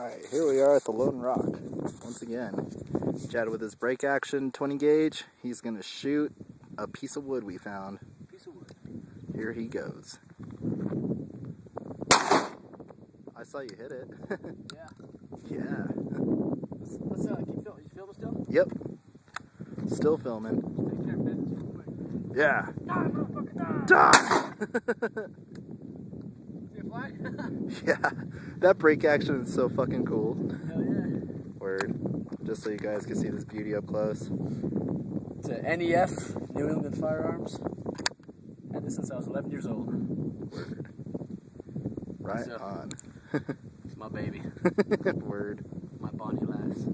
Alright, here we are at the Lone Rock. Once again, Jad with his break action 20 gauge. He's going to shoot a piece of wood we found. Piece of wood. Here he goes. I saw you hit it. Yeah. Yeah. Let's keep filming. You filming still? Yep. Still filming. Take care of business real quick. Yeah. Die, motherfucker, Die! See a flag? Yeah. That break action is so fucking cool. Hell yeah. Word. Just so you guys can see this beauty up close. It's a NEF, New England Firearms. Had this since I was 11 years old. Word. Right So, on. It's my baby. Word. My Bonnie lass.